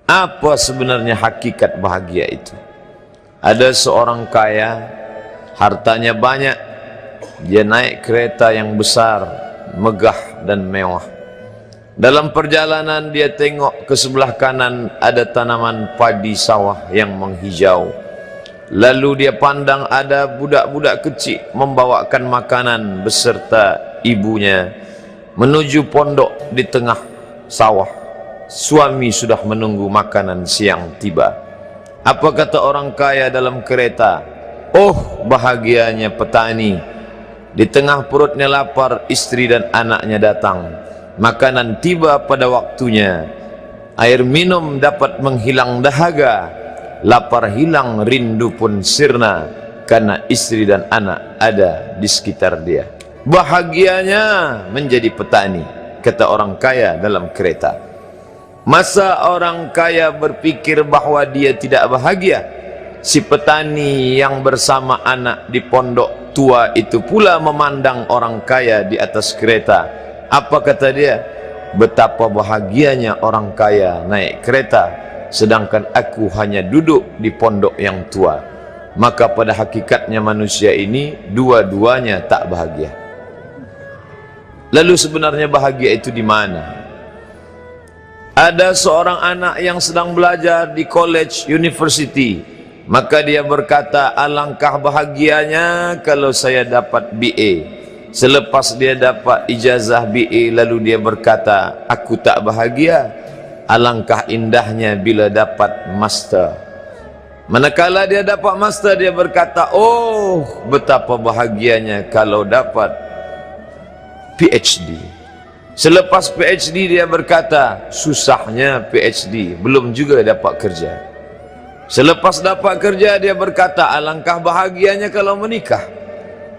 Apa sebenarnya hakikat bahagia itu? Ada seorang kaya, hartanya banyak, dia naik kereta yang besar, megah dan mewah. Dalam perjalanan dia tengok ke sebelah kanan ada tanaman padi sawah yang menghijau. Lalu dia pandang ada budak-budak kecil membawakan makanan beserta ibunya menuju pondok di tengah sawah. Suami sudah menunggu makanan siang tiba. Apa kata orang kaya dalam kereta? Oh, bahagianya petani. Di tengah perutnya lapar, istri dan anaknya datang. Makanan tiba pada waktunya. Air minum dapat menghilang dahaga. Lapar hilang, rindu pun sirna, karena istri dan anak ada di sekitar dia. Bahagianya menjadi petani, kata orang kaya dalam kereta. Masa orang kaya berpikir bahwa dia tidak bahagia? Si petani yang bersama anak di pondok tua itu pula memandang orang kaya di atas kereta. Apa kata dia? Betapa bahagianya orang kaya naik kereta, sedangkan aku hanya duduk di pondok yang tua. Maka pada hakikatnya manusia ini dua-duanya tak bahagia. Lalu sebenarnya bahagia itu di mana? Ada seorang anak yang sedang belajar di college, university. Maka dia berkata, alangkah bahagianya kalau saya dapat BA. Selepas dia dapat ijazah BA, lalu dia berkata, aku tak bahagia. Alangkah indahnya bila dapat master. Manakala dia dapat master, dia berkata, oh, betapa bahagianya kalau dapat PhD. Selepas PhD dia berkata, susahnya PhD, belum juga dapat kerja. Selepas dapat kerja dia berkata, alangkah bahagianya kalau menikah.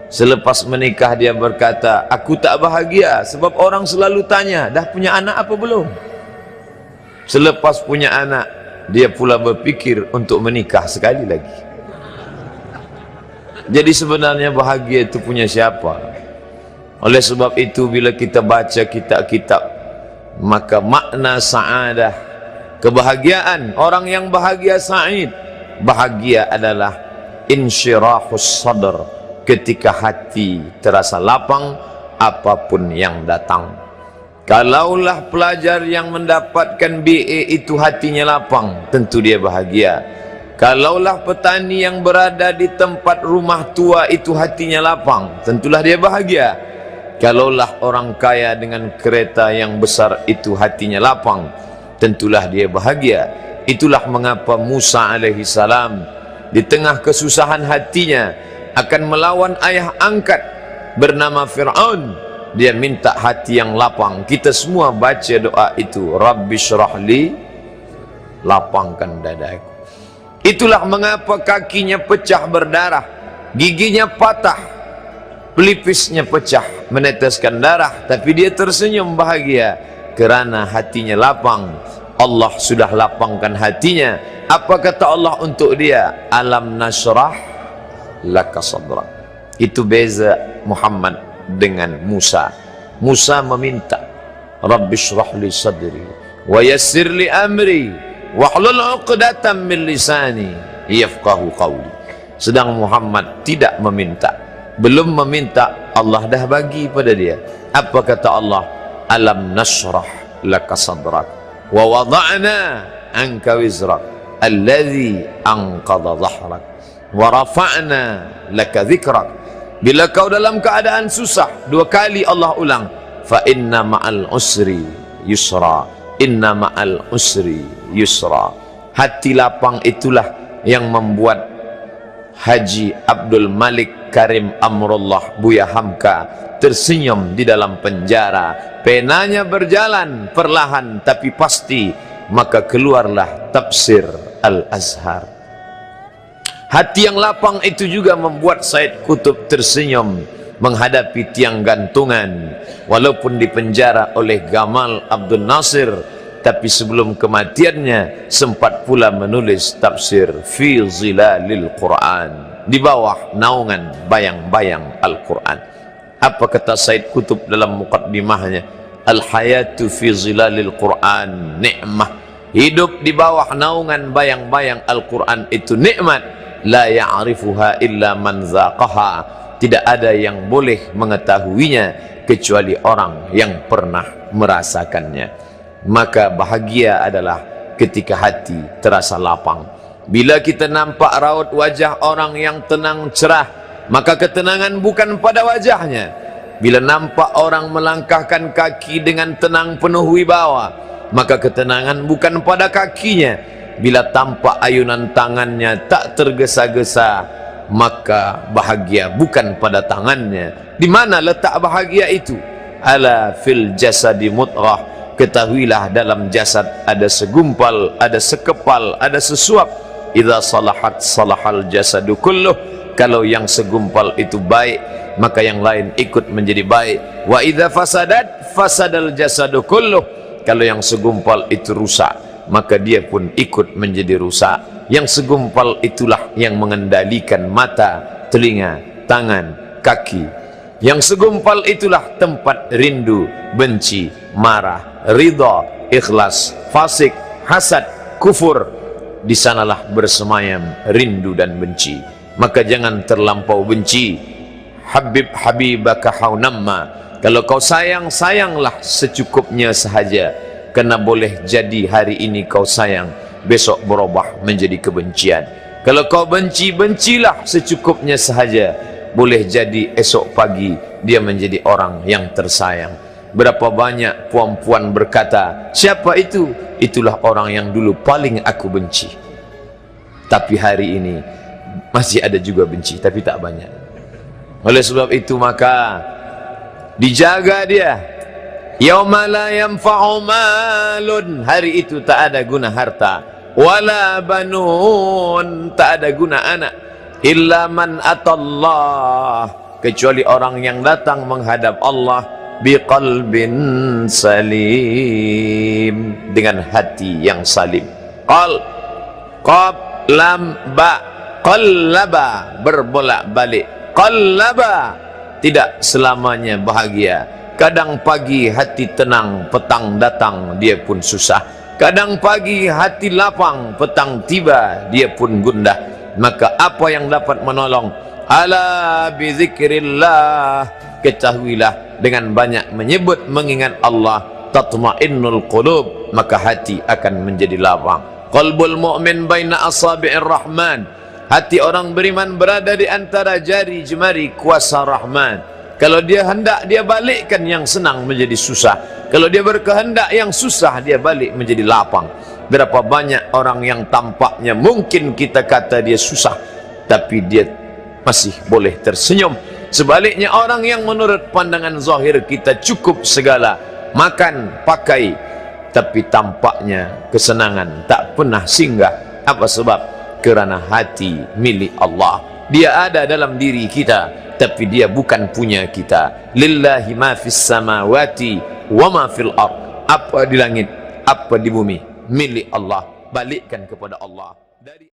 Selepas menikah dia berkata, aku tak bahagia sebab orang selalu tanya, dah punya anak apa belum? Selepas punya anak, dia pula berpikir untuk menikah sekali lagi. Jadi sebenarnya bahagia itu punya siapa? Oleh sebab itu bila kita baca kitab-kitab, maka makna sa'adah, kebahagiaan, orang yang bahagia sa'id, bahagia adalah insyirahus sadr, ketika hati terasa lapang apapun yang datang. Kalaulah pelajar yang mendapatkan BA itu hatinya lapang, tentu dia bahagia. Kalaulah petani yang berada di tempat rumah tua itu hatinya lapang, tentulah dia bahagia. Kalaulah orang kaya dengan kereta yang besar itu hatinya lapang, tentulah dia bahagia. Itulah mengapa Musa alaihi salam di tengah kesusahan hatinya akan melawan ayah angkat bernama Fir'aun. Dia minta hati yang lapang. Kita semua baca doa itu, Rabbi syrahli, lapangkan dadaku. Itulah mengapa kakinya pecah berdarah, giginya patah, pelipisnya pecah, meneteskan darah, tapi dia tersenyum bahagia kerana hatinya lapang. Allah sudah lapangkan hatinya. Apa kata Allah untuk dia? Alam nasrah laka sadrak. Itu beza Muhammad dengan Musa. Musa meminta, Rabbi shrah li sadri wa yassir li amri wahlul 'uqdatam min lisani yafqahu qawli. Sedang Muhammad tidak meminta. Belum meminta, Allah dah bagi pada dia. Apa kata Allah? Alam nashrah laka sadrak wa wada'na anka wizrak alladhi anqadha dhahrak wa rafa'na laka dhikrak. Bila kau dalam keadaan susah, dua kali Allah ulang, fa inna ma'al usri yusra, inna ma'al usri yusra. Hati lapang itulah yang membuat Haji Abdul Malik Karim Amrullah Buya Hamka tersenyum di dalam penjara. Penanya berjalan perlahan tapi pasti, maka keluarlah tafsir Al-Azhar. Hati yang lapang itu juga membuat Said Qutb tersenyum menghadapi tiang gantungan, walaupun dipenjara oleh Gamal Abdul Nasir, tapi sebelum kematiannya sempat pula menulis tafsir fi zilalil Quran, di bawah naungan bayang-bayang Al-Quran. Apa kata Said Qutb dalam muqaddimahnya? Al-hayatu fi zilalil Quran ni'mah. Hidup di bawah naungan bayang-bayang Al-Quran itu nikmat. La ya'rifuha illa man zaqaha. Tidak ada yang boleh mengetahuinya kecuali orang yang pernah merasakannya. Maka bahagia adalah ketika hati terasa lapang. Bila kita nampak raut wajah orang yang tenang cerah, maka ketenangan bukan pada wajahnya. Bila nampak orang melangkahkan kaki dengan tenang penuh wibawa, maka ketenangan bukan pada kakinya. Bila tampak ayunan tangannya tak tergesa-gesa, maka bahagia bukan pada tangannya. Di mana letak bahagia itu? Ala fil jasadi mudghah. Ketahuilah dalam jasad ada segumpal, ada sekepal, ada sesuap. Idza salahat salahal jasadu kulluh. Kalau yang segumpal itu baik, maka yang lain ikut menjadi baik. Wa idza fasadat fasadal jasadu kulluh. Kalau yang segumpal itu rusak, maka dia pun ikut menjadi rusak. Yang segumpal itulah yang mengendalikan mata, telinga, tangan, kaki. Yang segumpal itulah tempat rindu, benci, marah, ridha, ikhlas, fasik, hasad, kufur. Di sanalah bersemayam rindu dan benci. Maka jangan terlampau benci. Habib habibaka haunamma. Kalau kau sayang, sayanglah secukupnya sahaja. Karena boleh jadi hari ini kau sayang, besok berubah menjadi kebencian. Kalau kau benci, bencilah secukupnya sahaja. Boleh jadi esok pagi dia menjadi orang yang tersayang. Berapa banyak puan-puan berkata, siapa itu? Itulah orang yang dulu paling aku benci. Tapi hari ini masih ada juga benci, tapi tak banyak. Oleh sebab itu maka dijaga dia. Yauma la yanfa'u malun. Hari itu tak ada guna harta. Wala banun. Tak ada guna anak. Illa man atallah. Kecuali orang yang datang menghadap Allah biqalbin salim, dengan hati yang salim. Qal, qab, lam, ba, qallaba, berbolak-balik. Qallaba, tidak selamanya bahagia. Kadang pagi hati tenang, petang datang dia pun susah. Kadang pagi hati lapang, petang tiba dia pun gundah. Maka apa yang dapat menolong? Ala bizikrillah. Ketahuilah dengan banyak menyebut mengingat Allah, tatma'innul qulub, maka hati akan menjadi lapang. Qalbul mu'min baina asabi'ir rahman. Hati orang beriman berada di antara jari jemari kuasa Rahman. Kalau dia hendak, dia balikkan yang senang menjadi susah. Kalau dia berkehendak yang susah, dia balik menjadi lapang. Berapa banyak orang yang tampaknya mungkin kita kata dia susah, tapi dia masih boleh tersenyum. Sebaliknya orang yang menurut pandangan zahir kita cukup segala, makan, pakai, tapi tampaknya kesenangan tak pernah singgah. Apa sebab? Kerana hati milik Allah. Dia ada dalam diri kita, tapi dia bukan punya kita. Lillahi ma fis samawati wa ma fil ard. Apa di langit, apa di bumi, milik Allah. Balikkan kepada Allah. Dari